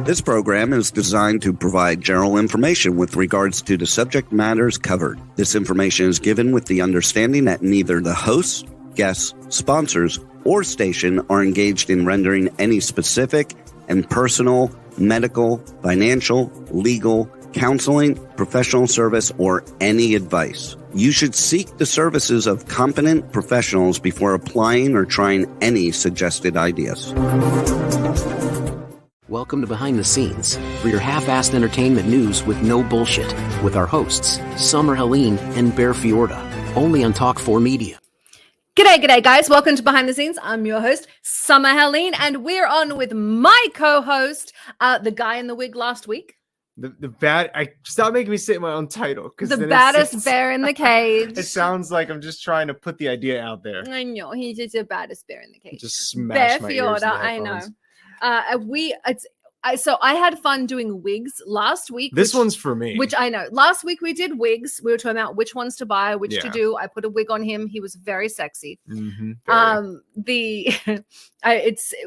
This program is designed to provide general information with regards to the subject matters covered. This information is given with the understanding that neither the hosts, guests, sponsors, or station are engaged in rendering any specific and personal, medical, financial, legal, counseling, professional service, or any advice. You should seek the services of competent professionals before applying or trying any suggested ideas. Welcome to Behind the Scenes, for your half-assed entertainment news with no bullshit, with our hosts, Summer Helene and Bear Fiorda, only on Talk 4 Media. G'day, guys. Welcome to Behind the Scenes. I'm your host, Summer Helene, and we're on with my co-host, the guy in the wig last week. Stop making me say my own title. The baddest bear in the cage. It sounds like I'm just trying to put the idea out there. I know, he's just the baddest bear in the cage. Just smash my ears in the I know. headphones. So I had fun doing wigs last week. This one's for me. Which I know. Last week we did wigs. We were talking about which ones to buy, which to do. I put a wig on him. He was very sexy.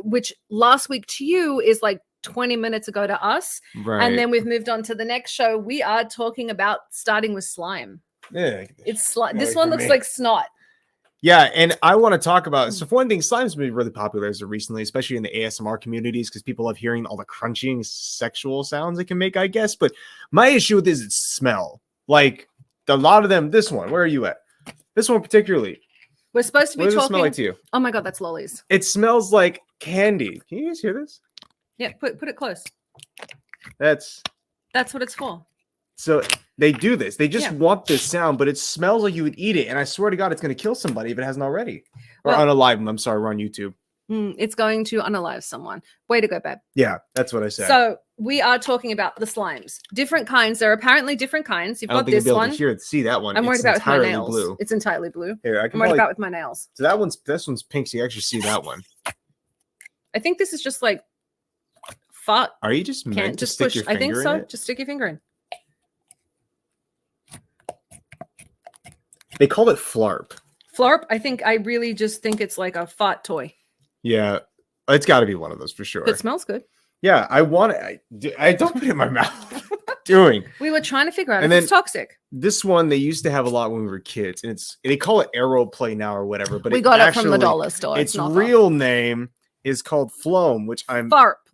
Which last week to you is like 20 minutes ago to us. Right. And then we've moved on to the next show. We are talking about starting with slime. Yeah. It's slime. This one looks like snot. Yeah, and I want to talk about, so for one thing, slime's been really popular as of recently, especially in the ASMR communities, because people love hearing all the crunching sexual sounds it can make, I guess. But my issue with this is smell. Like, a lot of them, this one, where are you at? This one particularly. We're supposed to be what talking. Does it smell like to you? Oh my God, that's lollies. It smells like candy. Can you guys hear this? Yeah, put it close. That's what it's for. So they do this. They just want this sound, but it smells like you would eat it. And I swear to God, it's going to kill somebody if it hasn't already. Or unalive them. I'm sorry, we're on YouTube. It's going to unalive someone. Way to go, babe. Yeah, that's what I said. So we are talking about the slimes. Different kinds. There are apparently different kinds. You've got this one. See that one. I'm worried about with my nails. Blue. It's entirely blue. Here, I'm worried about with my nails. So this one's pink, so you actually see that one. I think this is just like fart. Are you just meant to stick your finger in it? I think so. Just stick your finger in. They call it flarp. Flarp? I really just think it's like a fart toy. Yeah, it's got to be one of those for sure. It smells good. Yeah, I want it. I don't put it in my mouth. What am I doing? We were trying to figure out if it's toxic. This one they used to have a lot when we were kids, and they call it Aeroplay now or whatever. But we got it from the dollar store. Its real name is called Floam, which I'm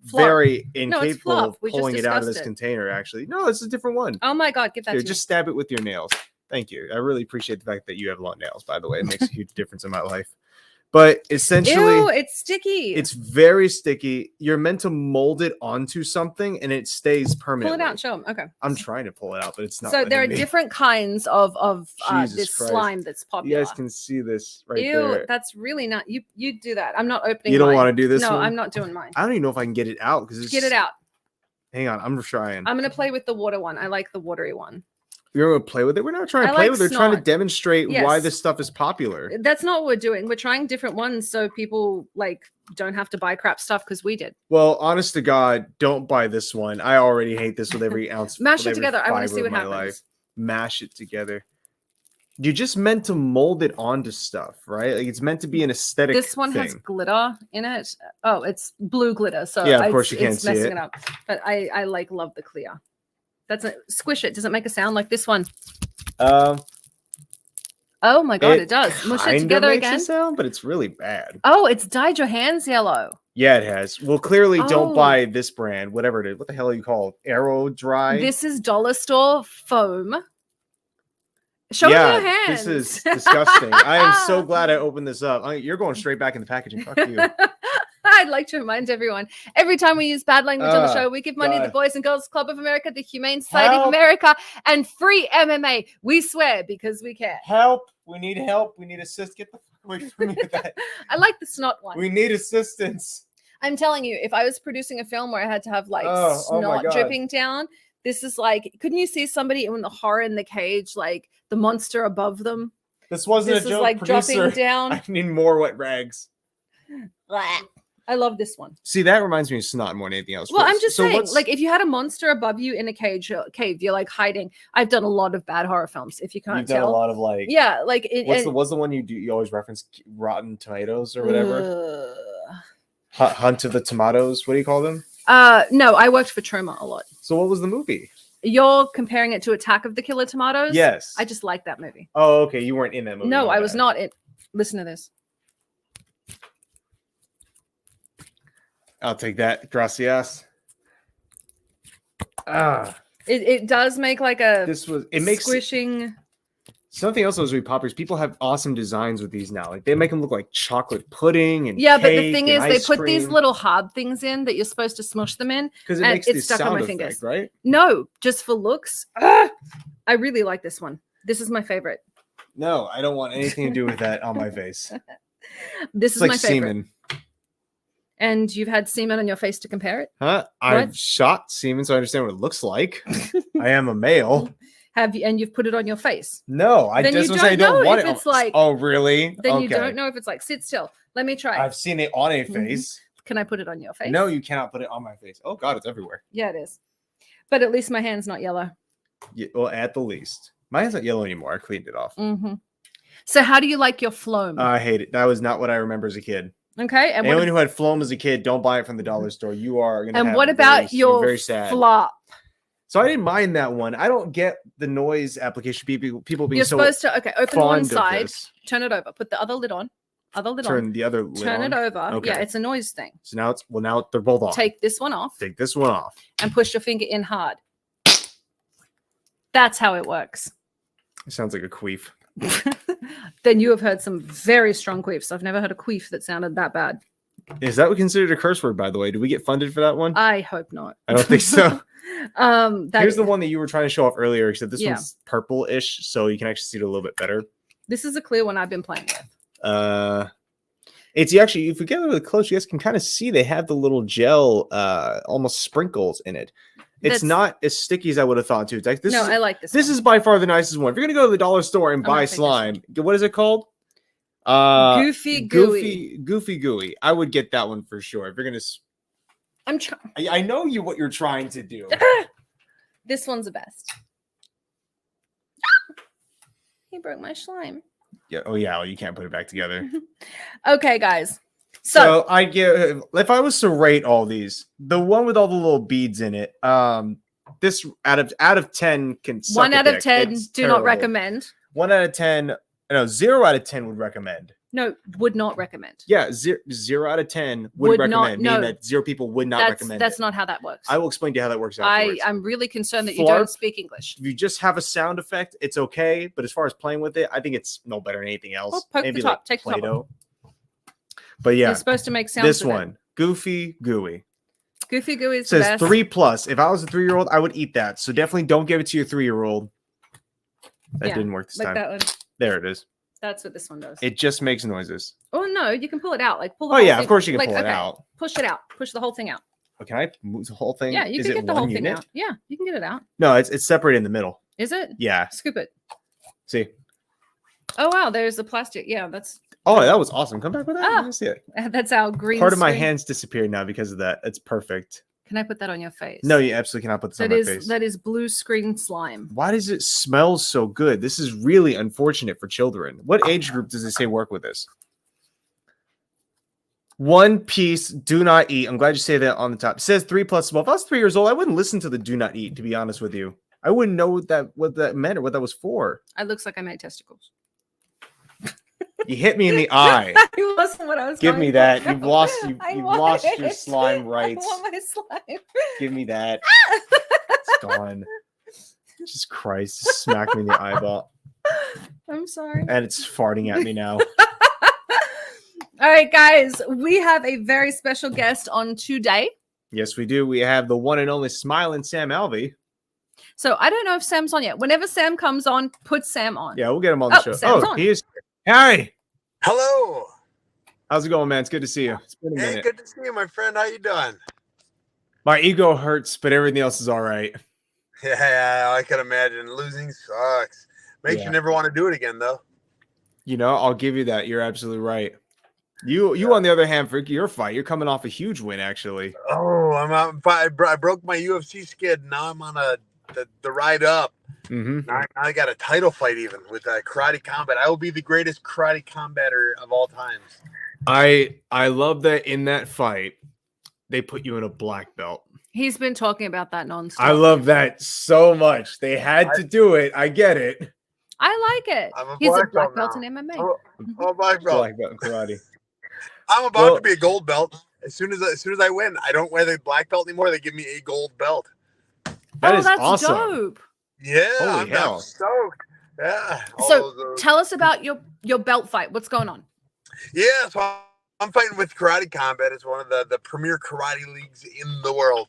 very incapable of pulling it out of this container. Actually, no, it's a different one. Oh my God, give that to me. Just stab it with your nails. Thank you. I really appreciate the fact that you have long nails, by the way. It makes a huge difference in my life. But essentially, ew, it's sticky. It's very sticky. You're meant to mold it onto something and it stays permanently. Pull it out, show them. Okay. I'm trying to pull it out, but it's not. So there are different kinds of this slime that's popular. You guys can see this right there. Ew, that's really not. You do that. I'm not opening. You don't want to do this one? No, I'm not doing mine. I don't even know if I can get it out because get it out. Hang on, I'm trying. I'm gonna play with the water one. I like the watery one. You're going to play with it? We're not trying to play with it. We're trying to demonstrate why this stuff is popular. That's not what we're doing. We're trying different ones so people don't have to buy crap stuff because we did. Well, honest to God, don't buy this one. I already hate this with every ounce. Mash it together. I want to see what happens. Life. Mash it together. You're just meant to mold it onto stuff, right? Like it's meant to be an aesthetic. This one has glitter in it. Oh, it's blue glitter. So yeah, of course you can't see messing it up. But I love the clear. Squish it. Does it make a sound like this one? Oh my God, it does. Mush it together again. Makes a sound, but it's really bad. Oh, it's dyed your hands yellow. Yeah, it has. Well, clearly don't buy this brand, whatever it is. What the hell are you called? Aero Dry? This is dollar store foam. Show me your hands. This is disgusting. I am so glad I opened this up. You're going straight back in the packaging. Fuck you. I'd like to remind everyone, every time we use bad language on the show, we give money to the Boys and Girls Club of America, the Humane Society of America, and free MMA. We swear because we care. Help. We need help. We need assistance. Get the fuck away from me with that. I like the snot one. We need assistance. I'm telling you, if I was producing a film where I had to have snot dripping down, this is couldn't you see somebody in the horror in the cage, like the monster above them? This wasn't a joke, producer. Dropping down. I need more wet rags. I love this one. See, that reminds me of snot more than anything else. Well, I'm just saying, if you had a monster above you in a cave, you're hiding. I've done a lot of bad horror films. If you can't tell, done a lot of what's the one you do? You always reference Rotten Tomatoes or whatever. Hunt of the Tomatoes. What do you call them? No, I worked for Troma a lot. So what was the movie? You're comparing it to Attack of the Killer Tomatoes? Yes. I just like that movie. Oh, okay. You weren't in that movie. No, I was not. Listen to this. I'll take that. Gracias. It does make like a makes squishing. Something else that was really popular is people have awesome designs with these now. Like they make them look like chocolate pudding and but the thing is, they put cream. these little hard things in that you're supposed to smush them in, because it makes this stuck sound on my effect, fingers. Right? No, just for looks. I really like this one. This is my favorite. No, I don't want anything to do with that on my face. This It's is like my favorite. semen. And you've had semen on your face to compare it? Huh? I've shot semen, so I understand what it looks like. I am a male. Have you? And you've put it on your face? No, I just say I don't want it. It's like, oh, really? Then you don't know if it's like, sit still. Let me try. I've seen it on a face. Can I put it on your face? No, you cannot put it on my face. Oh God, it's everywhere. Yeah, it is. But at least my hand's not yellow. Yeah, well, at the least. My hand's not yellow anymore. I cleaned it off. Mm-hmm. So how do you like your phloem? I hate it. That was not what I remember as a kid. Okay. And anyone who had phloem as a kid, don't buy it from the dollar store. You are going to And what about your very sad. flop? So I didn't mind that one. I don't get the noise application. People being You're so supposed to, open one fond of side, this. turn it over, put the other lid on. Turn the other lid Turn on. it over. Okay. Yeah, it's a noise thing. So now they're both on. Take this one off Take this one off. and push your finger in hard. That's how it works. It sounds like a queef. Then you have heard some very strong queefs. I've never heard a queef that sounded that bad. Is that considered a curse word, by the way? Do we get funded for that one? I hope not. I don't think so. Here's the one that you were trying to show off earlier, except this one's purple-ish, so you can actually see it a little bit better. This is a clear one I've been playing with. It's actually, if we get really close, you guys can kind of see they have the little gel, almost sprinkles in it. It's not as sticky as I would have thought too. It's like I like this. This is by far the nicest one. If you're gonna go to the dollar store and buy slime, what is it called? Goofy Gooey. I would get that one for sure. If you're gonna, I'm trying. I know what you're trying to do. This one's the best. He broke my slime. Yeah. Oh yeah. Well, you can't put it back together. Okay, guys. So I give, if I was to rate all these, the one with all the little beads in it, this out of 10 can suck 1 out of dick. 10 It's do terrible. not recommend. 1 out of 10, no, 0 out of 10 would recommend. No, would not recommend. Yeah, 0 out of 10 would recommend. Meaning that 0 people would not recommend. That's not how that works. I will explain to you how that works afterwards. I'm really concerned that you don't speak English. If you just have a sound effect, it's okay. But as far as playing with it, I think it's no better than anything else. Well, poke Maybe the top. like Take the top off. But yeah, you're supposed to make sounds. This one, Goofy Gooey. Goofy Gooey is says the best. 3+. If I was a 3-year-old, I would eat that. So definitely don't give it to your 3-year-old. That didn't work this time. That one. There it is. That's what this one does. It just makes noises. Oh no, you can pull it out. Like pull. The oh whole yeah, thing. Of course you can pull it out. Push it out. Push the whole thing out. Oh, can I move the whole thing? Yeah, you can get the whole thing out. Yeah, you can get it out. No, it's separated in the middle. Is it? Yeah. Scoop it. See. Oh wow, there's the plastic. Yeah, that's. Oh, that was awesome. Come back with that. Let me see it. That's how green. Part of my hands disappeared now because of that. It's perfect. Can I put that on your face? No, you absolutely cannot put this on my face. That is blue screen slime. Why does it smell so good? This is really unfortunate for children. What age group does it say work with this? 1 piece, do not eat. I'm glad you say that on the top. It says 3+. Well, if I was 3 years old, I wouldn't listen to the do not eat, to be honest with you. I wouldn't know what that meant or what that was for. It looks like I made testicles. You hit me in the eye. That wasn't what I was. Give me that. You've lost it. your slime rights. I want my slime. Give me that. It's gone. Jesus Christ. Smack me in the eyeball. I'm sorry. And it's farting at me now. All right, guys. We have a very special guest on today. Yes, we do. We have the one and only smiling Sam Alvey. So I don't know if Sam's on yet. Whenever Sam comes on, put Sam on. Yeah, we'll get him on the show. Sam's on. He is. Harry. Hello. How's it going, man? It's good to see you. It's been a minute. Hey, good to see you, my friend. How you doing? My ego hurts, but everything else is all right. Yeah, I can imagine. Losing sucks. Makes you never want to do it again, though. You know, I'll give you that. You're absolutely right. You on the other hand, for your fight, you're coming off a huge win, actually. Oh, I broke my UFC skid. Now I'm on the ride up. Mm-hmm. Now I got a title fight even with karate combat. I will be the greatest karate combatter of all times. I love that in that fight, they put you in a black belt. He's been talking about that nonstop. I love that so much. They had to do it. I get it. I like it. He's a black belt in MMA. I'm a black belt. Black belt in karate. I'm about to be a gold belt. As soon as I win, I don't wear the black belt anymore. They give me a gold belt. That's awesome. Dope. Yeah, Holy hell. I'm stoked. Yeah. So tell us about your belt fight. What's going on? Yeah, so I'm fighting with Karate Combat. It's one of the premier karate leagues in the world.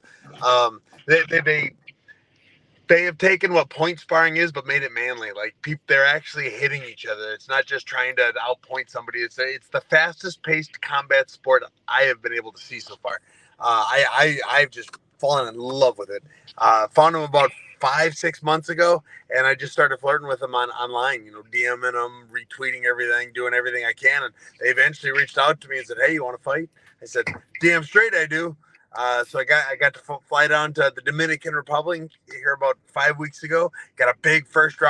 They have taken what point sparring is, but made it manly. Like they're actually hitting each other. It's not just trying to outpoint somebody. It's the fastest paced combat sport I have been able to see so far. I've just fallen in love with it. Found him about 5-6 months ago, and I just started flirting with him online. DMing them, retweeting everything, doing everything I can, and they eventually reached out to me and said, "Hey, you want to fight?" I said, "Damn straight I do." So I got to fly down to the Dominican Republic here about 5 weeks ago. Got a big first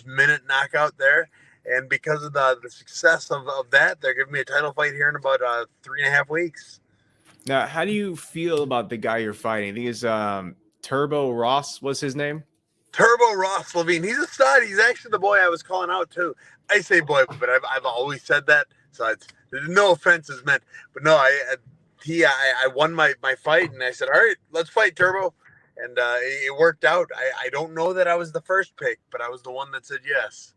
minute knockout there. And because of the success of that, they're giving me a title fight here in about 3.5 weeks. Now, how do you feel about the guy you're fighting? I think it's Turbo Ross was his name. Turbo Ross Levine. He's a stud. He's actually the boy I was calling out too. I say boy, but I've always said that. So no offense is meant. But no, I won my fight, and I said, "All right, let's fight, Turbo," and it worked out. I don't know that I was the first pick, but I was the one that said yes.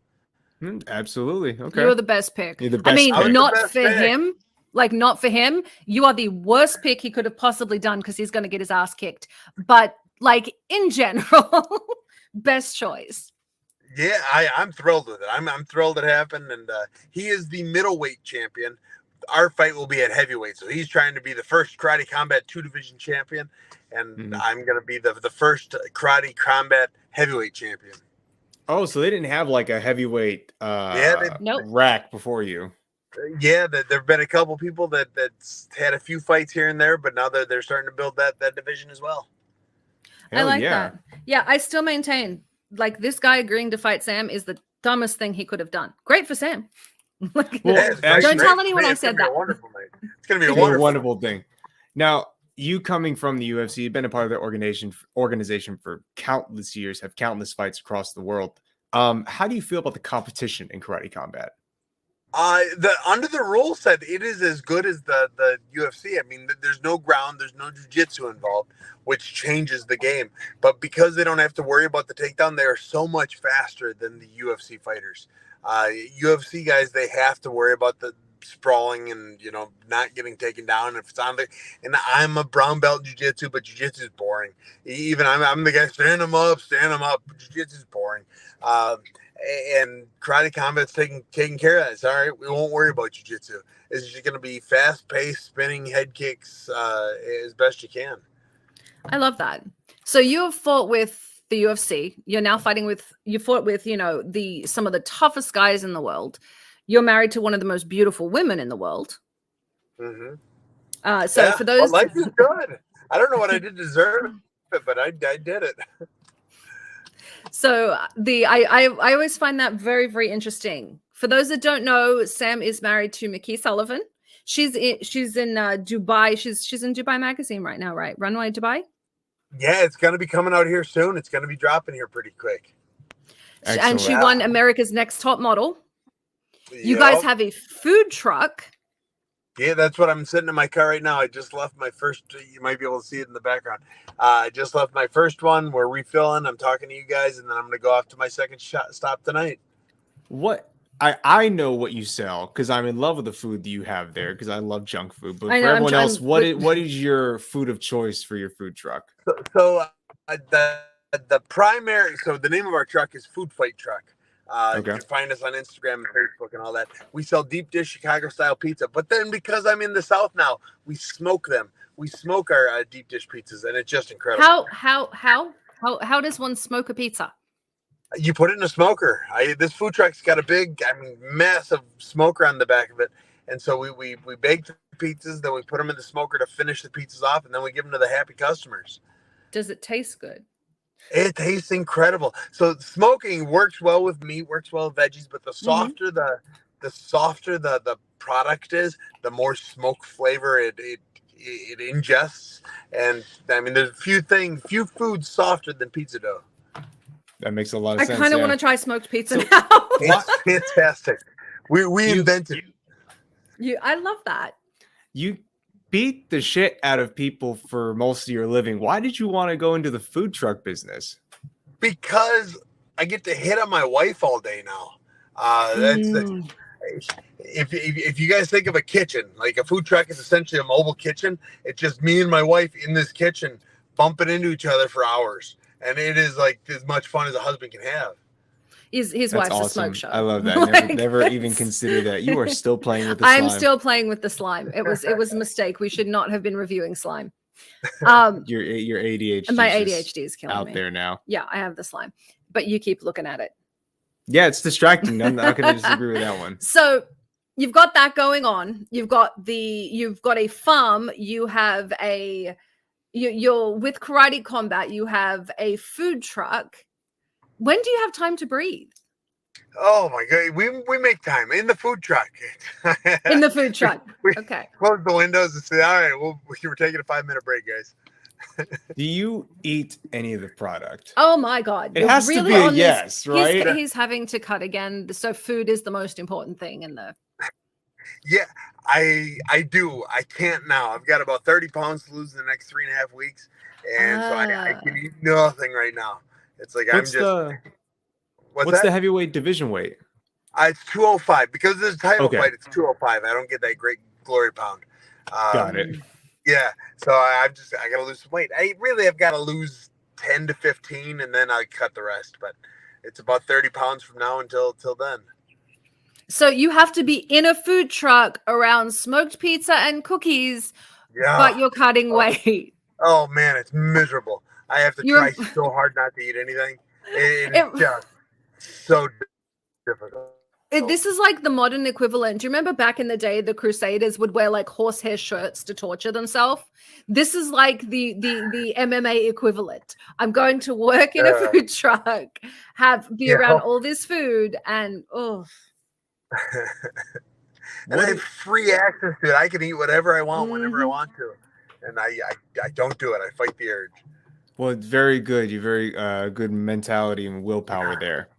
Absolutely. Okay, you're the best pick. You're the best pick. Not for pick. him. Like, not for him. You are the worst pick he could have possibly done because he's going to get his ass kicked. But like in general, best choice. Yeah, I'm thrilled with it. I'm thrilled it happened, and he is the middleweight champion. Our fight will be at heavyweight, so he's trying to be the first Karate Combat 2-division champion, and I'm going to be the first Karate Combat heavyweight champion. Oh, so they didn't have like a heavyweight rack before you. Yeah, there have been a couple people that's had a few fights here and there, but now they're starting to build that division as well. I like that. Yeah, I still maintain, like, this guy agreeing to fight Sam is the dumbest thing he could have done. Great for Sam. Don't tell anyone I said that. It's going to be a wonderful thing. Now, you coming from the UFC, you've been a part of the organization for countless years, have countless fights across the world. How do you feel about the competition in Karate Combat? Under the rule set, it is as good as the UFC. I mean, there's no ground, there's no jiu-jitsu involved, which changes the game. But because they don't have to worry about the takedown, they are so much faster than the UFC fighters. UFC guys, they have to worry about the sprawling and not getting taken down if it's on there. And I'm a brown belt in jiu-jitsu, but jiu-jitsu is boring. Even I'm the guy stand them up. Jiu-jitsu is boring. And Karate Combat's taking care of that. It's all right. We won't worry about jiu-jitsu. It's just going to be fast-paced, spinning head kicks as best you can. I love that. So you have fought with the UFC. You're now fighting with, you fought with, some of the toughest guys in the world. You're married to one of the most beautiful women in the world. Mm-hmm. For those, life is good. I don't know what I did to deserve it, but I did it. So I always find that very, very interesting. For those that don't know, Sam is married to McKey Sullivan. She's in Dubai. She's in Dubai Magazine right now, right? Runway Dubai. Yeah, it's going to be coming out here soon. It's going to be dropping here pretty quick. Excellent. And she won America's Next Top Model. You guys have a food truck. Yeah, that's what I'm sitting in my car right now. I just left my first. You might be able to see it in the background. I just left my first one. We're refilling. I'm talking to you guys, and then I'm going to go off to my second stop tonight. What? I know what you sell because I'm in love with the food that you have there because I love junk food. But for everyone else, what is your food of choice for your food truck? So the primary. So the name of our truck is Food Fight Truck. You can find us on Instagram and Facebook and all that. We sell deep dish Chicago style pizza, but then because I'm in the South now, we smoke them. We smoke our deep dish pizzas, and it's just incredible. How does one smoke a pizza? You put it in a smoker. This food truck's got a big, massive smoker on the back of it, and so we bake the pizzas, then we put them in the smoker to finish the pizzas off, and then we give them to the happy customers. Does it taste good? It tastes incredible. So smoking works well with meat, works well with veggies, but the softer the softer the product is, the more smoke flavor it it ingests. And I mean, there's few foods softer than pizza dough. That makes a lot of sense. I kind of want to try smoked pizza now. It's fantastic. We invented it. I love that. You beat the shit out of people for most of your living. Why did you want to go into the food truck business? Because I get to hit on my wife all day now. If you guys think of a kitchen, like a food truck is essentially a mobile kitchen. It's just me and my wife in this kitchen bumping into each other for hours. And it is like as much fun as a husband can have. His That's wife's awesome. a smoke show. I love that. Never even consider that. You are still playing with the slime. I'm still playing with the slime. It was a mistake. We should not have been reviewing slime. Your ADHD. My ADHD is killing out me. there now. Yeah, I have the slime, but you keep looking at it. Yeah, it's distracting. I'm not going to disagree with that one. So you've got that going on. You've got a farm. You have you're with Karate Combat. You have a food truck. When do you have time to breathe? Oh my God, we make time in the food truck. In the food truck. Okay. Close the windows and say, all right, we're taking a 5-minute break, guys. Do you eat any of the product? Oh my God. It has to be a yes, right? He's having to cut again. So food is the most important thing in the. Yeah, I do. I can't now. I've got about 30 pounds to lose in the next 3.5 weeks. And so I can eat nothing right now. It's like what's the heavyweight division weight? It's 205 because there's a title fight. It's 205. I don't get that great glory pound. Got it. Yeah, so I got to lose some weight. I've got to lose 10 to 15, and then I cut the rest. But it's about 30 pounds from now until then. So you have to be in a food truck around smoked pizza and cookies, but you're cutting weight. Oh man, it's miserable. I have to try so hard not to eat anything. It's just so difficult. This is like the modern equivalent. Do you remember back in the day, the Crusaders would wear like horsehair shirts to torture themselves? This is like the MMA equivalent. I'm going to work in a food truck, be around all this food, and and I have free access to it. I can eat whatever I want whenever I want to, and I don't do it. I fight the urge. Well, it's very good. You very good mentality and willpower there.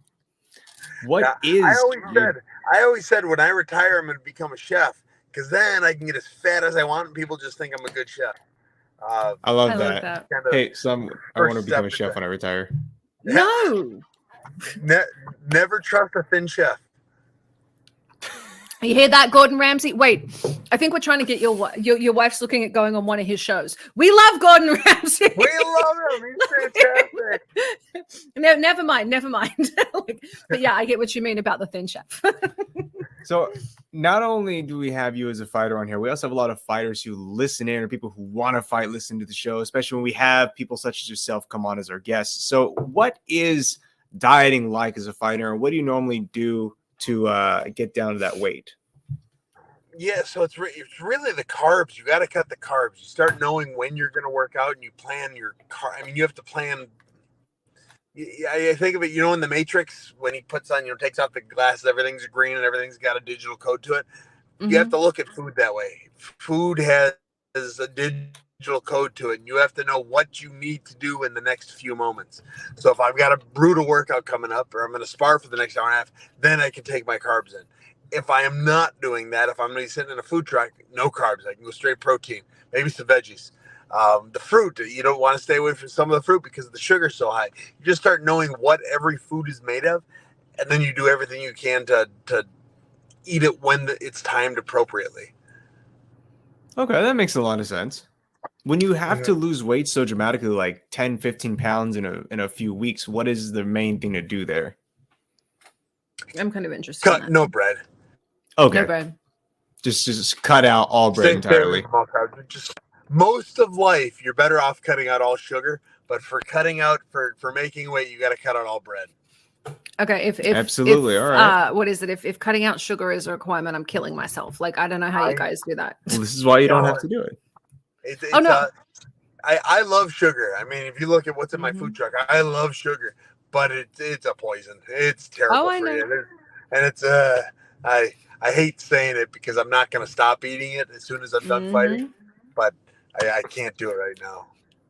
I always said when I retire, I'm going to become a chef because then I can get as fat as I want and people just think I'm a good chef. I love that. Hey, I want to become a chef when I retire. No. Never trust a thin chef. You hear that, Gordon Ramsay? Wait, I think we're trying to get your wife's looking at going on one of his shows. We love Gordon Ramsay. We love him. He's fantastic. No, never mind. But yeah, I get what you mean about the thin chef. So not only do we have you as a fighter on here, we also have a lot of fighters who listen in or people who want to fight, listen to the show, especially when we have people such as yourself come on as our guests. So what is dieting like as a fighter? And what do you normally do to get down to that weight? Yeah, so it's really the carbs. You got to cut the carbs. You start knowing when you're going to work out, and you plan your you have to plan. I think of it, in the Matrix when he puts on, takes off the glasses, everything's green and everything's got a digital code to it. Mm-hmm. You have to look at food that way. Food has a digital code to it, and you have to know what you need to do in the next few moments. So if I've got a brutal workout coming up, or I'm going to spar for the next hour and a half, then I can take my carbs in. If I am not doing that, if I'm going to be sitting in a food truck, no carbs. I can go straight protein, maybe some veggies. The fruit, you don't want to stay away from some of the fruit because the sugar's so high. You just start knowing what every food is made of, and then you do everything you can to eat it when it's timed appropriately. Okay, that makes a lot of sense. When you have to lose weight so dramatically, like 10, 15 pounds in a few weeks, what is the main thing to do there? I'm kind of interested. No bread. Okay. No bread. Just cut out all bread entirely. Just most of life, you're better off cutting out all sugar, but for cutting out for making weight, you got to cut out all bread. Okay, if absolutely, all right. What is it? If cutting out sugar is a requirement, I'm killing myself. Like, I don't know how you guys do that. Well, this is why you don't have to do it. I love sugar. I mean, if you look at what's in my food truck, I love sugar, but it's a poison. It's terrible for you. And it's I hate saying it because I'm not going to stop eating it as soon as I'm done fighting. But I can't do it right now.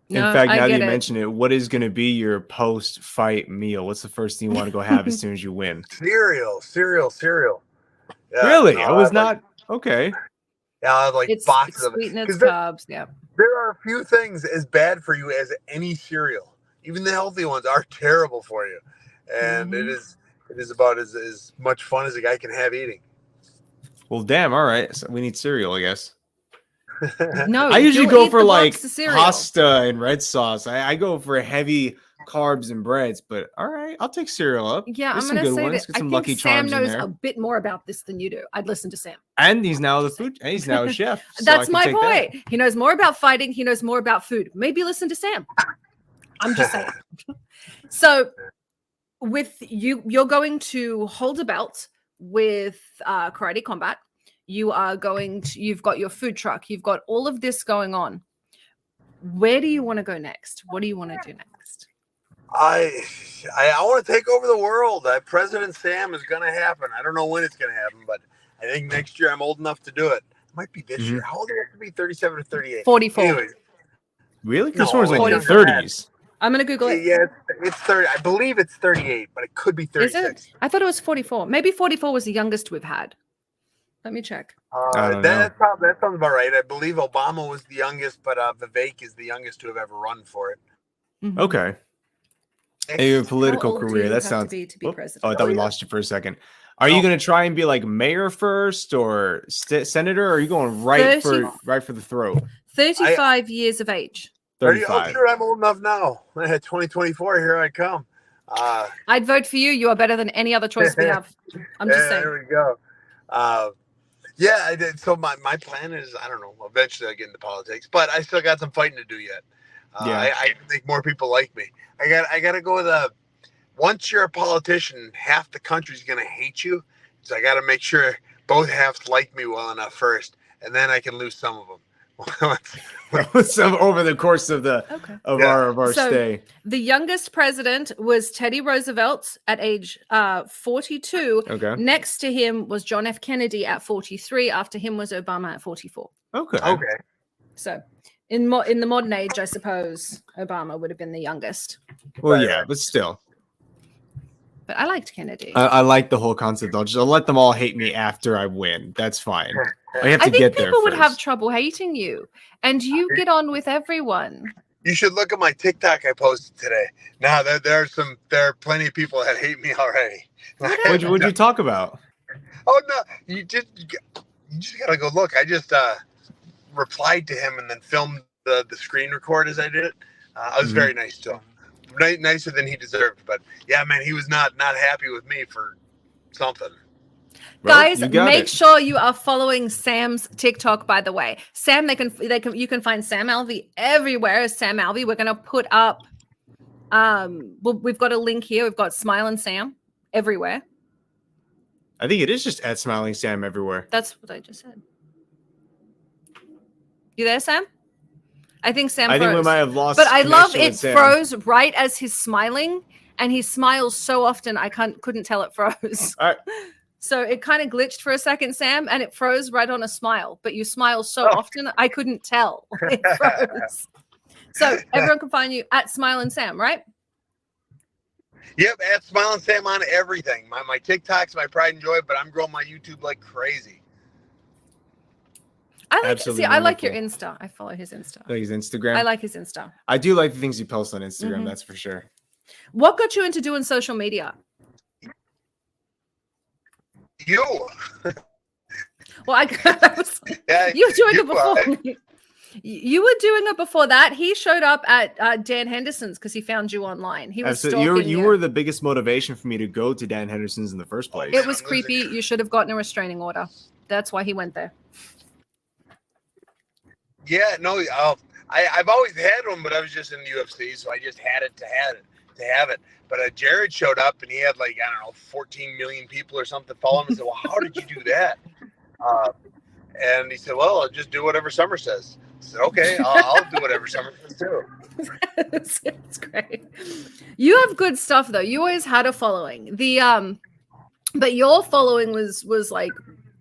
In No, fact, I now that get you it. mention it, what is going to be your post-fight meal? What's the first thing you want to go have as soon as you win? Cereal. Yeah, Really? no, I was I'd like- not okay. Yeah, I have like It's boxes of it. sweeten, it's 'Cause there, carbs. Yeah. there are a few things as bad for you as any cereal. Even the healthy ones are terrible for you, and Mhm. it is about as much fun as a guy can have eating. Well, damn. All right, so we need cereal, I guess. No, I usually you'll go eat for the like box of cereal. pasta and red sauce. I go for heavy carbs and breads, but all right, I'll take cereal up. Yeah, There's I'm some gonna good say ones. that Get I some think Lucky Sam Charms in knows there. a bit more about this than you do. I'd listen to Sam. And he's now the food. And he's now a chef. so I That's can my take that. point. He knows more about fighting. He knows more about food. Maybe listen to Sam. I'm just saying. So, with you, you're going to hold a belt with Karate Combat. You are going to. You've got your food truck. You've got all of this going on. Where do you want to go next? What do you want to do next? I want to take over the world. President Sam is going to happen. I don't know when it's going to happen, but I think next year I'm old enough to do it. It might be this year. How old do I have to be? 37 or 38? 44. Anyways, Really? This No, one's like in the 44. 30s. I'm gonna Google it. yeah, it's 30. I believe it's 38, but it could be Is 36. it? I thought it was 44. Maybe 44 was the youngest we've had. Let me check. I don't That sounds about right. I believe Obama was the youngest, but Vivek is the youngest to have ever run for it. Mhm. Okay. Hey, your political old do career. you That have to sounds. be to be Oh, president? I thought we Oh, yeah. lost you for a second. Are you going to try and be like mayor first or senator? Or are you going right 30 for the throat? 35 years of age. 35. Sure, I'm old enough now. 2024, here I come. I'd vote for you. You are better than any other choice we have. I'm just saying. There we go. Yeah, I did. So my plan is, I don't know, eventually I'll get into politics, but I still got some fighting to do yet. Yeah. I think more people like me. I got to go with once you're a politician, half the country's going to hate you. So I got to make sure both halves like me well enough first, and then I can lose some of them. So over the course of the Okay. our So, stay. The youngest president was Teddy Roosevelt at age 42. Okay. Next to him was John F. Kennedy at 43. After him was Obama at 44. Okay. Okay. So in the modern age, I suppose Obama would have been the youngest. Well, Right. yeah, but still. But I liked Kennedy. I like the whole concept. I'll let them all hate me after I win. That's fine. I have to I think get there people would have first. trouble hating you, and you get on with everyone. You should look at my TikTok I posted today. Now there are plenty of people that hate me already. What'd you talk about? Oh no, you just gotta go look. I just replied to him and then filmed the screen record as I did it. I was very nice to him, nicer than he deserved. But yeah, man, he was not happy with me for something. Well, Guys, you got make it. sure you are following Sam's TikTok. By the way, Sam, you can find Sam Alvey everywhere as Sam Alvey. We're gonna put up. We've got a link here. We've got Smile and Sam everywhere. I think it is just at Smiling Sam everywhere. That's what I just said. You there, Sam? I think Sam. I think we froze. might have lost. But I love connection it with Sam. froze right as he's smiling, and he smiles so often I couldn't tell it froze. All right. So it kind of glitched for a second, Sam, and it froze right on a smile. But you smile so often I couldn't tell it froze. So everyone can find you at Smile and Sam, right? Yep, at Smiling Sam on everything. My TikToks, my pride and joy, but I'm growing my YouTube like crazy. Absolutely I like your wonderful. Insta. I follow his Insta. Like his Instagram. I like his Insta. I do like the things he posts on Instagram. Mhm. That's for sure. What got you into doing social media? You. Well, Yeah, you were doing you it before. You were doing it before that. He showed up at Dan Henderson's because he found you online. He was Absolutely. stalking You were the biggest motivation for me to go to Dan Henderson's in the first place. It was creepy. You should have gotten a restraining order. That's why he went there. Yeah, no, I've always had one, but I was just in the UFC, so I just had it to have it. But Jared showed up, and he had 14 million people or something follow him. I said, "Well, how did you do that?" And he said, "Well, I'll just do whatever Summer says." I said, "Okay, I'll do whatever Summer says too." It's great. You have good stuff though. You always had a following. But your following was like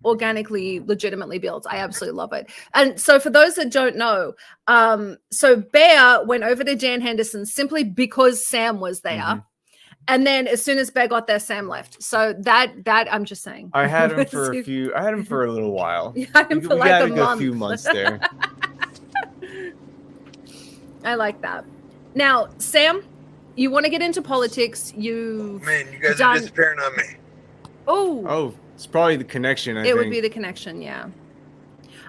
organically, legitimately builds. I absolutely love it. And so for those that don't know, so Bear went over to Dan Henderson simply because Sam was there. And then as soon as Bear got there, Sam left. So that I'm just saying. I had him for a little while. You had him for like a few months there. I like that. Now, Sam, you want to get into politics. You guys are disappearing on me. Oh, it's probably the connection. I think it would be the connection. Yeah.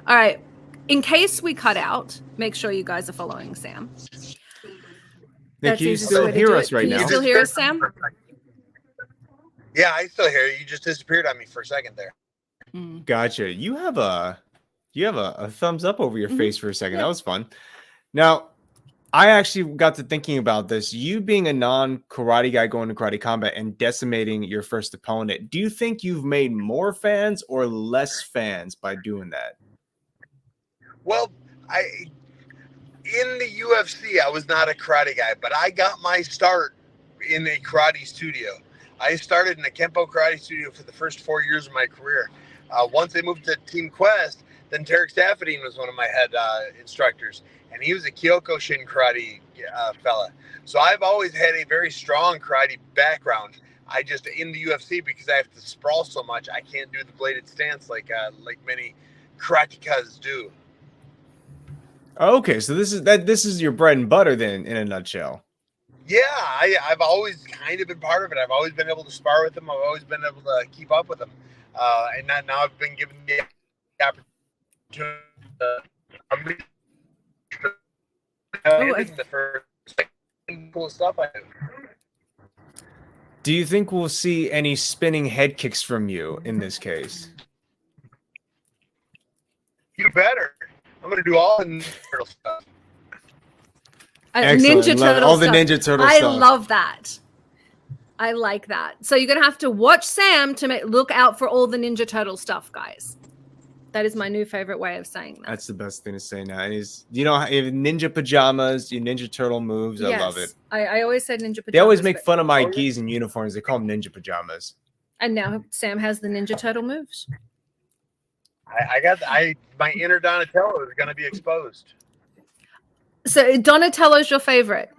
All right. In case we cut out, make sure you guys are following Sam. Nick, can you still hear us right now? Can you still hear us, Sam? Yeah, I still hear you. You just disappeared on me for a second there. Gotcha. You have a thumbs up over your face for a second. That was fun. Now, I actually got to thinking about this. You being a non-karate guy going to karate combat and decimating your first opponent, do you think you've made more fans or less fans by doing that? Well, in the UFC, I was not a karate guy, but I got my start in a karate studio. I started in a Kempo karate studio for the first 4 years of my career. Once I moved to Team Quest, then Tarek Safadine was one of my head instructors, and he was a Kyokushin karate fella. So I've always had a very strong karate background. I just, in the UFC, because I have to sprawl so much, I can't do the bladed stance like many karatekas do. Okay, so this is your bread and butter then, in a nutshell. Yeah, I've always kind of been part of it. I've always been able to spar with them. I've always been able to keep up with them. And now I've been given the opportunity the first cool stuff I do. Do you think we'll see any spinning head kicks from you in this case? You better. I'm going to do all the Ninja Turtle stuff. Ninja Turtle all stuff. the Ninja Turtle I stuff. love that. I like that. So you're going to have to watch Sam to look out for all the Ninja Turtle stuff, guys. That is my new favorite way of saying that. That's the best thing to say now. Is ninja pajamas, your Ninja Turtle moves. Yes. I love it. I always said Ninja pajamas. They always make fun of my gis in uniforms. They call them Ninja pajamas. And now Sam has the Ninja Turtle moves. My inner Donatello is going to be exposed. So Donatello's your favorite?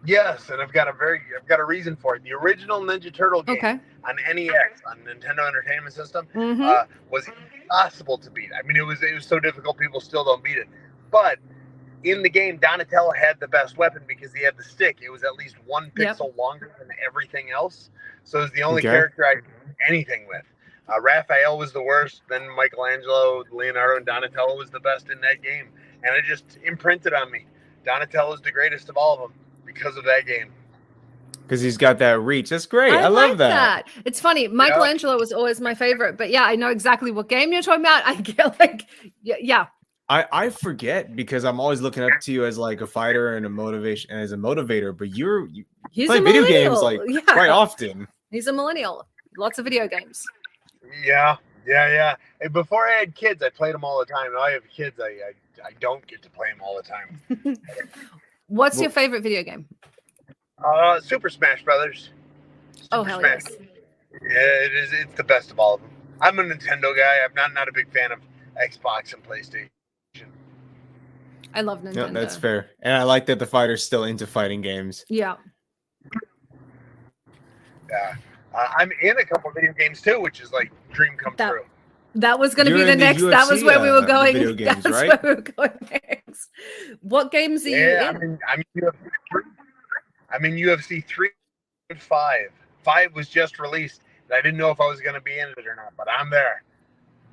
Yes, and I've got a reason for it. The original Ninja Turtle game on NEX, on Nintendo Entertainment System, was impossible to beat. I mean, it was so difficult, people still don't beat it. But in the game, Donatello had the best weapon because he had the stick. It was at least 1 pixel longer than everything else. So it was the only character I could do anything with. Raphael was the worst. Then Michelangelo, Leonardo, and Donatello was the best in that game. And it just imprinted on me. Donatello is the greatest of all of them because of that game. Because he's got that reach. That's great. I love like that. It's funny. Michelangelo was always my favorite. But yeah, I know exactly what game you're talking about. I get yeah. I forget because I'm always looking up to you as like a fighter and a motivation and as a motivator. But you play video games like quite often. He's a millennial. Lots of video games. Yeah. And before I had kids, I played them all the time. Now I have kids, I don't get to play them all the time. What's your favorite video game? Super Smash Brothers. Hell yes. Yeah, it is. It's the best of all of them. I'm a Nintendo guy. I'm not a big fan of Xbox and PlayStation. I love Nintendo. No, that's fair. And I like that the fighter's still into fighting games. Yeah. Yeah. I'm in a couple of video games too, which is like dream come true. That was going to be the next. UFC, that was where we were going. Video games, That's right? where we were going next. What games are you in? I'm in UFC 3 and 5. 5 was just released, and I didn't know if I was going to be in it or not, but I'm there.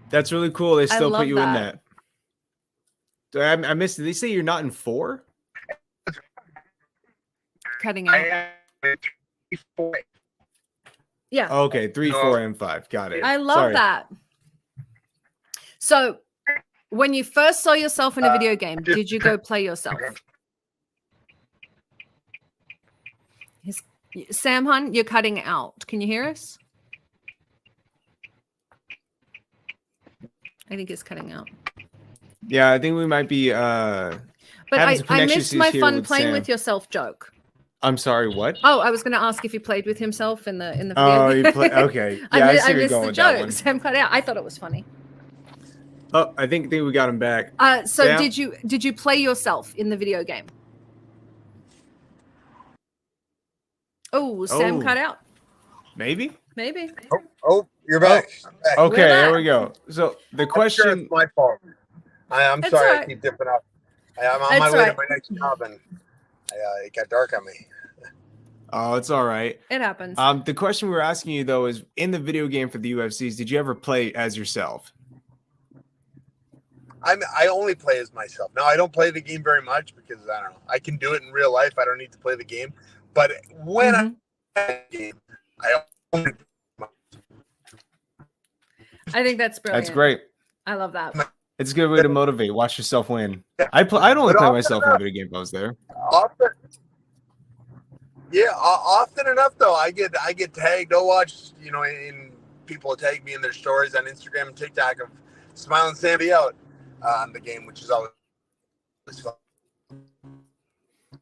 That's really cool. They still put you in that. I missed it. They say you're not in 4? Cutting out. I am in 3, 4. Yeah. Okay, 3, 4, and 5. Got it. I love that. So, when you first saw yourself in a video game, did you go play yourself? Sam Hun, you're cutting out. Can you hear us? I think it's cutting out. Yeah, I think we might be. But I missed my fun playing with yourself joke. I'm sorry, what? Oh, I was going to ask if he played with himself in the video. Oh, game. you play. Okay, yeah, I see where you're missed going the with that joke. one. Sam cut out. I thought it was funny. Oh, I think we got him back. So Sam? did you play yourself in the video game? Oh, Sam cut out. Maybe. Oh, you're back. I'm back. Okay, We're there back. we go. So the I'm sure question. it's my fault. I'm It's sorry. all right. I keep dipping up. I'm on It's my all way right. to my next job, and it got dark on me. Oh, it's all right. It happens. The question we were asking you though is, in the video game for the UFCs, did you ever play as yourself? I only play as myself. Now, I don't play the game very much because I don't know. I can do it in real life. I don't need to play the game. But when I play the game, I only. I think that's brilliant. That's great. I love that. It's a good way to motivate. Watch yourself win. I'd only But play often myself in enough- a video game if I was there. Often enough though, I get tagged. I'll watch, in people tag me in their stories on Instagram and TikTok of smiling Sandy out on the game, which is always fun.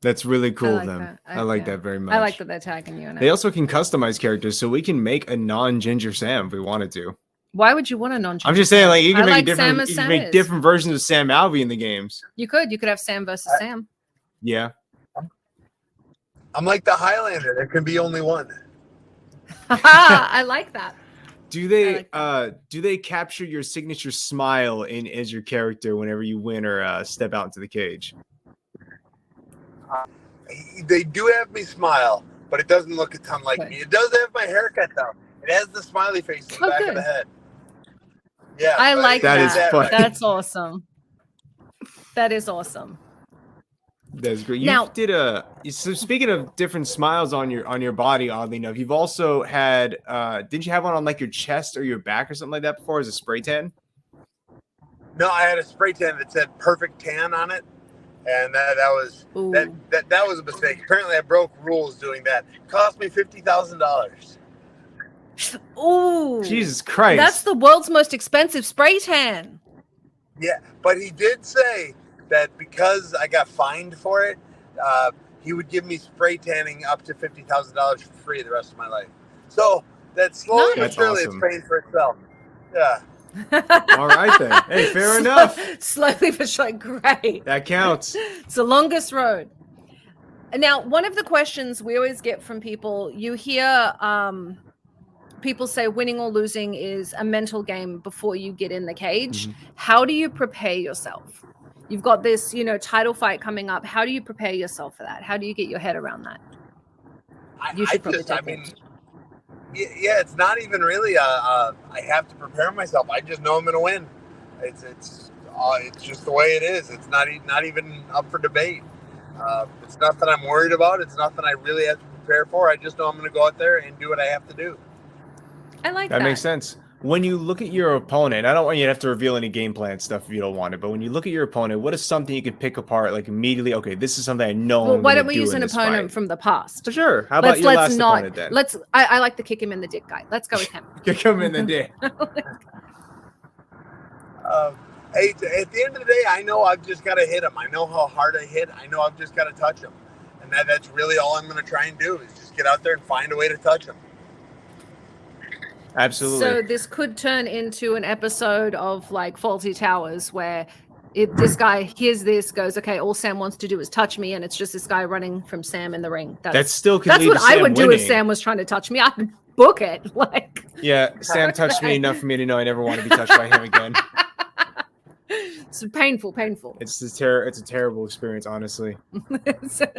That's really cool of like them. that. I like yeah. that very much. I like that they're tagging you in They it. also can customize characters, so we can make a non-ginger Sam if we wanted to. Why would you want a non-ginger? I'm just saying, like, you can I make like different, Sam as you can Sam make is. different versions of Sam Alvey in the games. You could have Sam versus Sam. Yeah. I'm like the Highlander. There can be only one. I like that. Do they like do they capture your signature smile in as your character whenever you win or step out into the cage? They do have me smile, but it doesn't look a ton like Good. me. It does have my haircut though. It has the smiley face in the back of good. the head. Yeah, I but like That that. is funny. That's awesome. That is awesome. That's great. You Now- did so speaking of different smiles on your body, oddly enough, you've also had didn't you have one on like your chest or your back or something like that before as a spray tan? No, I had a spray tan that said "perfect tan" on it, and that was Ooh. that was a mistake. Apparently, I broke rules doing that. It cost me $50,000. Ooh. Jesus Christ. That's the world's most expensive spray tan. Yeah, but he did say that because I got fined for it, he would give me spray tanning up to $50,000 for free the rest of my life. So that slowly but That's surely awesome. it's paying for itself. Yeah. All right then. Hey, fair enough. Slowly but surely. Great. That counts. It's the longest road. Now, one of the questions we always get from people, you hear people say winning or losing is a mental game before you get in the cage. How do you prepare yourself? You've got this, title fight coming up. How do you prepare yourself for that? How do you get your head around that? You should probably take it. Yeah, it's not even really I have to prepare myself. I just know I'm going to win. It's just the way it is. It's not even up for debate. It's nothing I'm worried about. It's nothing I really have to prepare for. I just know I'm going to go out there and do what I have to do. I like that. That makes sense. When you look at your opponent, I don't want you to have to reveal any game plan stuff if you don't want it, but when you look at your opponent, what is something you can pick apart like immediately? Okay, this is something I know. Well, I'm why gonna don't we do use in an this opponent fight. from the past? For sure. How about your last opponent then? I like the kick him in the dick guy. Let's go with him. Kick him in the dick. Hey, at the end of the day, I know I've just got to hit him. I know how hard I hit. I know I've just got to touch him. And that's really all I'm going to try and do is just get out there and find a way to touch him. Absolutely. So this could turn into an episode of like Faulty Towers where this guy hears this, goes, okay, all Sam wants to do is touch me, and it's just this guy running from Sam in the ring. That still could That's lead what to I Sam would do winning. if Sam was trying to touch me. I'd book it. Like, Yeah, Sam touched me enough for me to know I never want to be touched by him again. it's painful. It's a terrible experience, honestly. It's a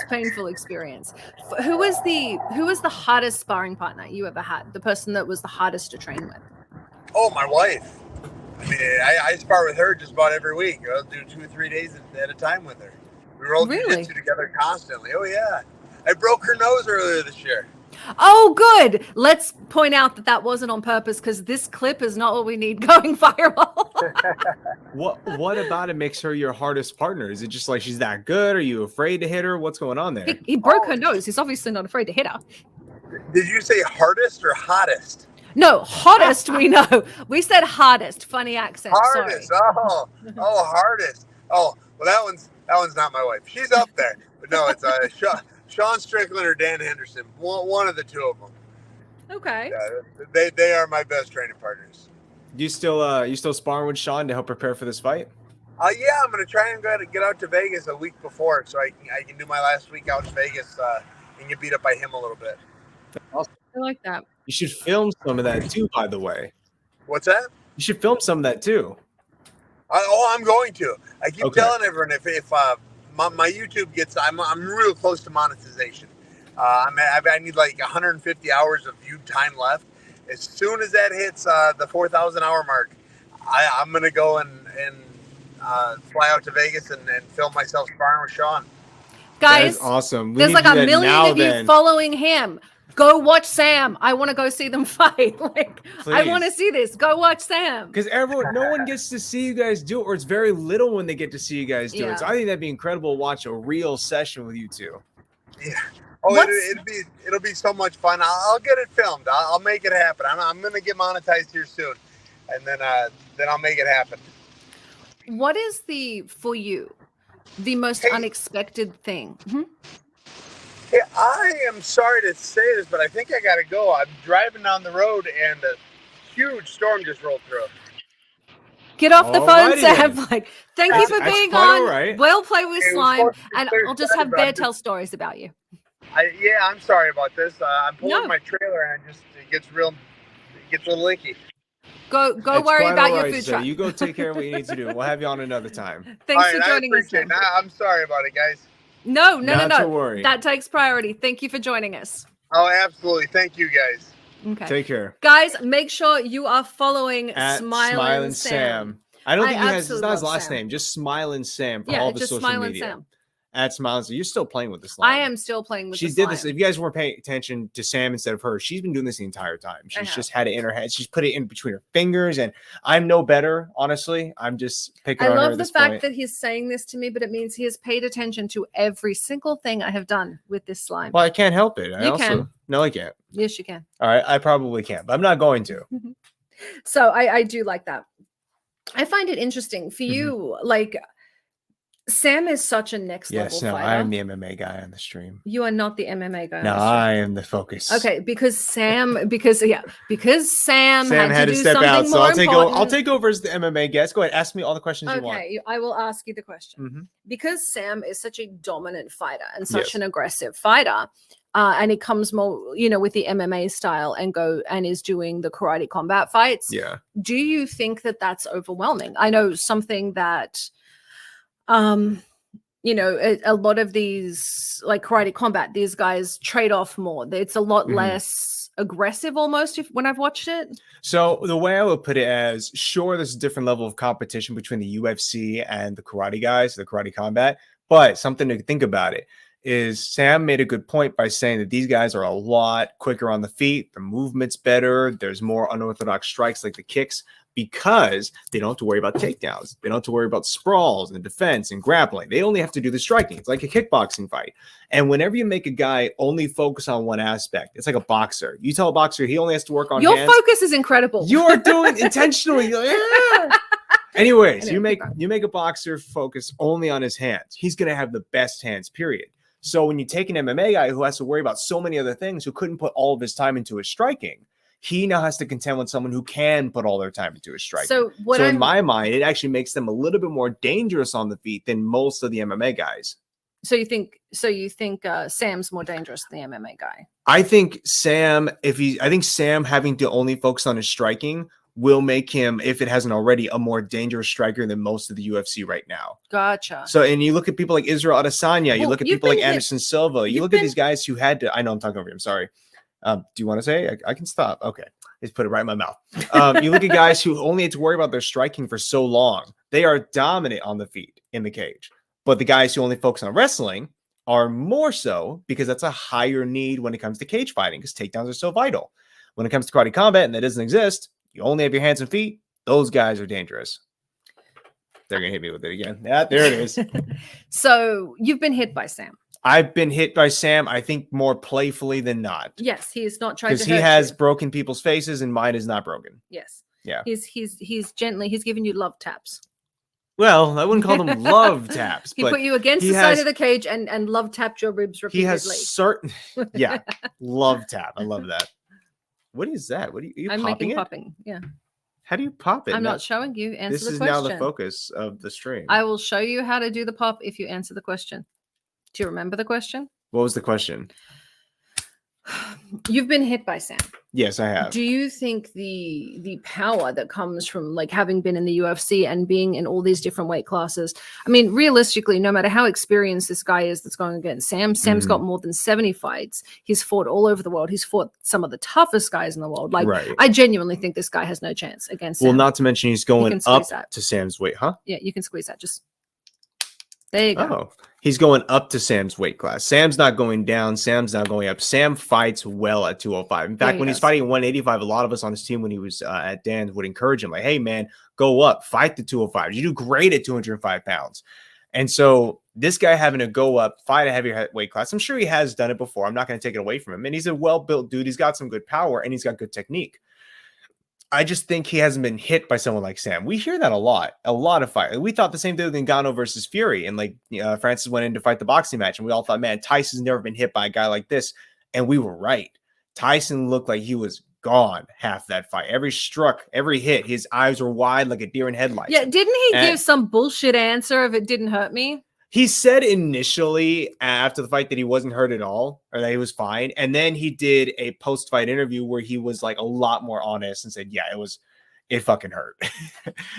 painful experience. Who was the hardest sparring partner you ever had? The person that was the hardest to train with? Oh, my wife. I mean, I spar with her just about every week. I'll do 2 or 3 days at a time with her. We roll Really? jiu-jitsu together constantly. Oh, yeah. I broke her nose earlier this year. Oh, good. Let's point out that wasn't on purpose because this clip is not what we need going viral. What about it makes her your hardest partner? Is it just like she's that good? Are you afraid to hit her? What's going on there? He broke her nose. He's obviously not afraid to hit her. Did you say hardest or hottest? No, hottest we know. We said hardest. Funny accent. Hardest. Sorry. Oh, hardest. Oh, well, that one's not my wife. She's up there. But no, it's Sean Strickland or Dan Henderson. One of the two of them. Okay. Yeah, they are my best training partners. You still sparring with Sean to help prepare for this fight? Yeah, I'm gonna try and get out to Vegas a week before, so I can do my last week out in Vegas and get beat up by him a little bit. Awesome. I like that. You should film some of that too, by the way. What's that? You should film some of that too. I'm going to. I keep telling everyone if my YouTube gets, I'm real close to monetization. I need like 150 hours of viewed time left. As soon as that hits the 4,000 hour mark, I'm gonna go and fly out to Vegas and film myself sparring with Sean. Guys, that's awesome. There's like a million of you following him. Go watch Sam. I want to go see them fight. I want to see this. Go watch Sam. Because no one gets to see you guys do it, or it's very little when they get to see you guys do it. So I think that'd be incredible to watch a real session with you two. Yeah. Oh, it'll be so much fun. I'll get it filmed. I'll make it happen. I'm gonna get monetized here soon, and then I'll make it happen. What is for you the most unexpected thing? Mm-hmm. Hey, I am sorry to say this, but I think I gotta go. I'm driving down the road and a huge storm just rolled through. Get off the phone, Sam. Thank you for being on. Right. We'll play with slime, and I'll just have Bear tell stories about you. I'm sorry about this. I'm pulling my trailer and it gets a little leaky. Go worry about your food truck. You go take care of what you need to do. We'll have you on another time. Thanks for joining us. I'm sorry about it, guys. No. Not to worry. That takes priority. Thank you for joining us. Oh, absolutely. Thank you, guys. Okay. Take care. Guys, make sure you are following at Smilin' Sam. I don't think it's not his last name, just Smilin' Sam for all of his social media. Sam. At Smilin' Sam. You're still playing with the slime. I am still playing with the slime. She did this. If you guys weren't paying attention to Sam instead of her, she's been doing this the entire time. She's just had it in her head. She's put it in between her fingers, and I'm no better, honestly. I'm just picking on her. I love the fact that he's saying this to me, but it means he has paid attention to every single thing I have done with this slime. Well, I can't help it. You can. No, I can't. Yes, you can. All right, I probably can't, but I'm not going to. So I do like that. I find it interesting for you, Sam is such a next level fighter. I'm the MMA guy on the stream. You are not the MMA guy. No, I am the focus. Okay, because Sam had to step out. So I'll take over as the MMA guest. Go ahead, ask me all the questions you want. Okay, I will ask you the question. Because Sam is such a dominant fighter and such an aggressive fighter, and it comes more, with the MMA style and is doing the karate combat fights. Yeah. Do you think that that's overwhelming? I know something that. A lot of these karate combat, these guys trade off more. It's a lot less aggressive almost when I've watched it. So the way I would put it as, sure, there's a different level of competition between the UFC and the karate guys, the karate combat, but something to think about it is Sam made a good point by saying that these guys are a lot quicker on the feet. The movement's better. There's more unorthodox strikes like the kicks, because they don't have to worry about takedowns. They don't have to worry about sprawls and defense and grappling. They only have to do the striking. It's like a kickboxing fight. And whenever you make a guy only focus on one aspect, it's like a boxer. You tell a boxer he only has to work on your hands. Focus is incredible. You are doing intentionally. Anyways, you make a boxer focus only on his hands. He's going to have the best hands, period. So when you take an MMA guy who has to worry about so many other things, who couldn't put all of his time into his striking, he now has to contend with someone who can put all their time into his striking. So in my mind, it actually makes them a little bit more dangerous on the feet than most of the MMA guys. So you think Sam's more dangerous than the MMA guy? I think Sam having to only focus on his striking will make him, if it hasn't already, a more dangerous striker than most of the UFC right now. Gotcha. So, and you look at people like Israel Adesanya, you look at people like Anderson Silva, you look at these guys who had to, I know I'm talking over you, I'm sorry. Do you want to say? I can stop. Okay. Let's put it right in my mouth. You look at guys who only had to worry about their striking for so long. They are dominant on the feet in the cage. But the guys who only focus on wrestling are more so because that's a higher need when it comes to cage fighting, because takedowns are so vital. When it comes to karate combat and that doesn't exist, you only have your hands and feet. Those guys are dangerous. They're going to hit me with it again. Yeah, there it is. So you've been hit by Sam. I've been hit by Sam, I think, more playfully than not. Yes, he is not trying to hurt because he has broken people's faces and mine is not broken. Yes. Yeah. He's gently, he's giving you love taps. Well, I wouldn't call them love taps, He but put you against he the side has- of the cage and love tapped your ribs he repeatedly. has certain, yeah, love tap. I love that. What is that? What are you I'm popping making it? popping. Yeah. How do you pop it? I'm Now- not showing you. Answer This the is question. now the focus of the stream. I will show you how to do the pop if you answer the question. Do you remember the question? What was the question? You've been hit by Sam. Yes, I have. Do you think the power that comes from like having been in the UFC and being in all these different weight classes? I mean, realistically, no matter how experienced this guy is that's going against Sam's Mm-hmm. got more than 70 fights. He's fought all over the world. He's fought some of the toughest guys in the world. Like, Right. I genuinely think this guy has no chance against Sam. Well, not to mention he's going can up squeeze that. to Sam's weight, huh? Yeah, you can squeeze that. Just there you go. Oh, he's going up to Sam's weight class. Sam's not going down. Sam's not going up. Sam fights well at 205. In fact, he when he's does. fighting at 185, a lot of us on his team when he was at Dan's would encourage him, like, hey, man, go up, fight the 205. You do great at 205 pounds. And so this guy having to go up, fight a heavier weight class, I'm sure he has done it before. I'm not going to take it away from him. And he's a well-built dude. He's got some good power and he's got good technique. I just think he hasn't been hit by someone like Sam. We hear that a lot of fight. We thought the same thing with Ngannou versus Fury. And like Francis went in to fight the boxing match and we all thought, man, Tyson's never been hit by a guy like this. And we were right. Tyson looked like he was gone half that fight. Every struck, every hit, his eyes were wide like a deer in headlights. Yeah, didn't he And- give some bullshit answer if it didn't hurt me? He said initially after the fight that he wasn't hurt at all or that he was fine. And then he did a post-fight interview where he was like a lot more honest and said, yeah, it fucking hurt.